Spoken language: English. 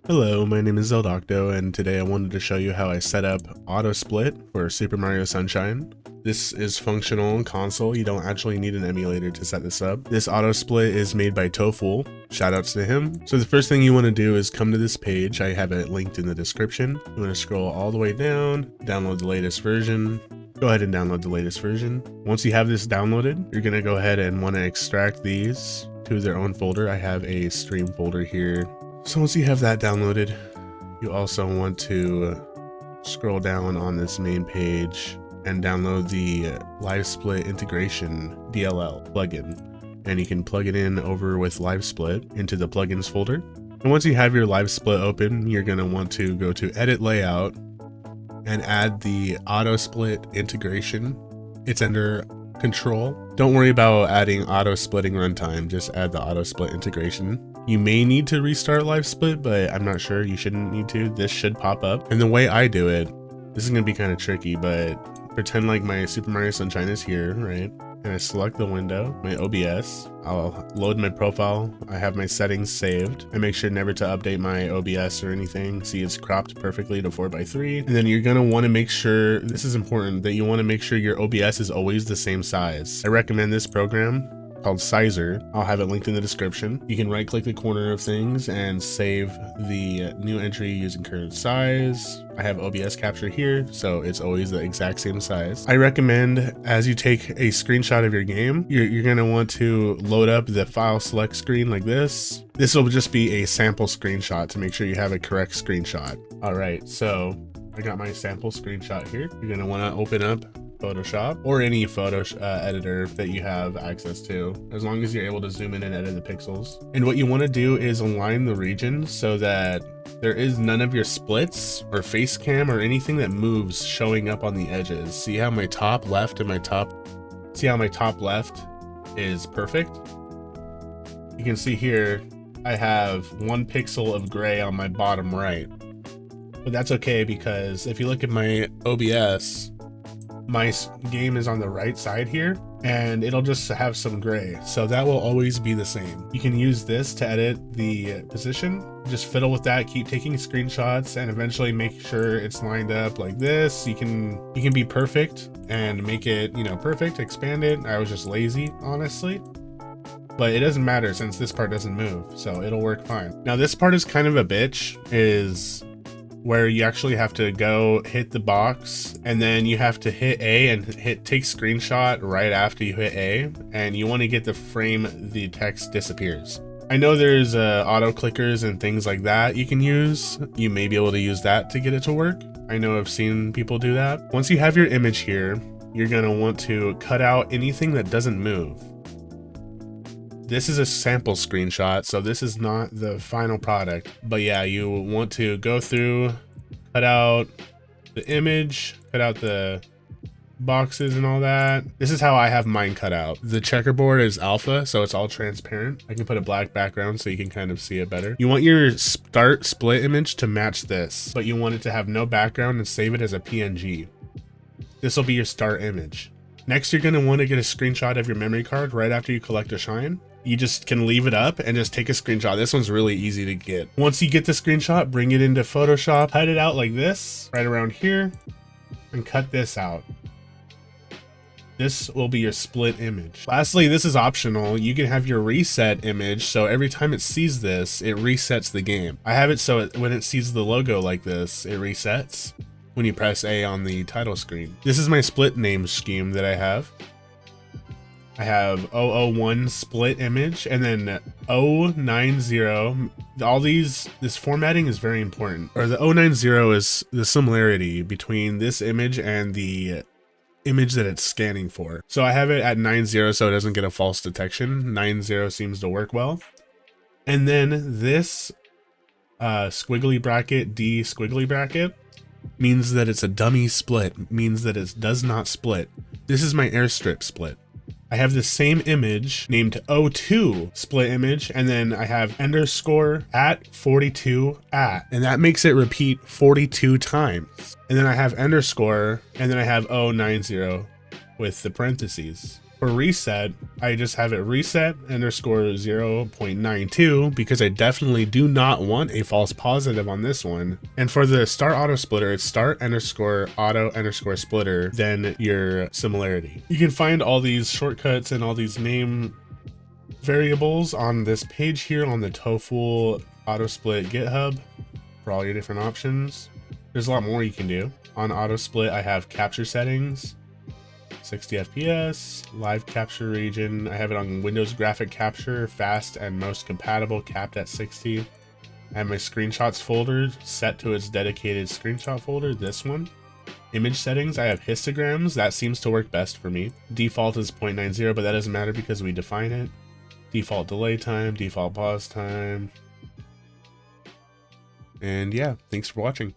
Hello, my name is Zeldocto, and today I wanted to show you how I set up AutoSplit for Super Mario Sunshine. This is functional on console. You don't actually need an emulator to set this up. This AutoSplit is made by Tofull. Shoutouts to him. So the first thing you want to do is come to this page. I have it linked in the description. You want to scroll all the way down, download the latest version. Go ahead and download the latest version. Once you have this downloaded, you're going to go ahead and want to extract these to their own folder. I have a stream folder here. So once you have that downloaded, you also want to scroll down on this main page and download the LiveSplit Intergration DLL plugin. And you can plug it in over with LiveSplit into the plugins folder. And once you have your LiveSplit open, you're going to want to go to Edit Layout and add the AutoSplit Integration. It's under Control. Don't worry about adding auto splitting runtime, just add the AutoSplit Integration. You may need to restart LiveSplit, but I'm not sure. You shouldn't need to. This should pop up. And the way I do it, this is going to be kind of tricky, but pretend like my Super Mario Sunshine is here, right? And I select the window, my OBS. I'll load my profile. I have my settings saved. I make sure never to update my OBS or anything. See, it's cropped perfectly to 4:3. And then you're going to want to make sure, this is important, that you want to make sure your OBS is always the same size. I recommend this program called Sizer. I'll have it linked in the description. You can right click the corner of things and save the new entry using current size. I have OBS capture here, so it's always the exact same size. I recommend as you take a screenshot of your game, you're gonna want to load up the file select screen like this. This will just be a sample screenshot to make sure you have a correct screenshot. All right, so I got my sample screenshot here. You're gonna wanna open up Photoshop or any photo editor that you have access to, as long as you're able to zoom in and edit the pixels. And what you want to do is align the region so that there is none of your splits or face cam or anything that moves showing up on the edges. See how my top left and my top left is perfect? You can see here I have 1 pixel of gray on my bottom right, but that's okay because if you look at my OBS, my game is on the right side here and it'll just have some gray, so that will always be the same. You can use this to edit the position. Just fiddle with that, keep taking screenshots, and eventually make sure it's lined up like this. You can be perfect and make it, perfect, expand it. I was just lazy, honestly, but it doesn't matter since this part doesn't move, so it'll work fine. Now this part is kind of a bitch, is where you actually have to go hit the box and then you have to hit A and take screenshot right after you hit A, and you want to get the frame the text disappears. I know there's auto clickers and things like that you can use. You may be able to use that to get it to work. I know I've seen people do that. Once you have your image here, you're going to want to cut out anything that doesn't move. This is a sample screenshot, so this is not the final product, but yeah, you want to go through, cut out the image, cut out the boxes and all that. This is how I have mine cut out. The checkerboard is alpha, so it's all transparent. I can put a black background so you can kind of see it better. You want your start split image to match this, but you want it to have no background and save it as a PNG. This will be your start image. Next, you're going to want to get a screenshot of your memory card right after you collect a shine. You just can leave it up and just take a screenshot. This one's really easy to get. Once you get the screenshot, bring it into Photoshop, cut it out like this, right around here, and cut this out. This will be your split image. Lastly, this is optional. You can have your reset image, so every time it sees this, it resets the game. I have it so when it sees the logo like this, it resets when you press A on the title screen. This is my split name scheme that I have. I have 001 split image and then 090. All this formatting is very important. Or the 090 is the similarity between this image and the image that it's scanning for. So I have it at 90 so it doesn't get a false detection. 90 seems to work well. And then this squiggly bracket, D squiggly bracket, means that it's a dummy split, means that it does not split. This is my airstrip split. I have the same image named 02 split image, and then I have underscore at 42 at, and that makes it repeat 42 times. And then I have underscore, and then I have 090 with the parentheses. For reset, I just have it reset underscore 0.92 because I definitely do not want a false positive on this one. And for the start auto splitter, it's start underscore auto underscore splitter, then your similarity. You can find all these shortcuts and all these name variables on this page here on the TOEFL AutoSplit GitHub for all your different options. There's a lot more you can do. On AutoSplit, I have capture settings, 60 FPS, live capture region. I have it on Windows graphic capture, fast and most compatible, capped at 60. I have my screenshots folder set to its dedicated screenshot folder, this one. Image settings, I have histograms. That seems to work best for me. Default is 0.90, but that doesn't matter because we define it. Default delay time, default pause time. And yeah, thanks for watching.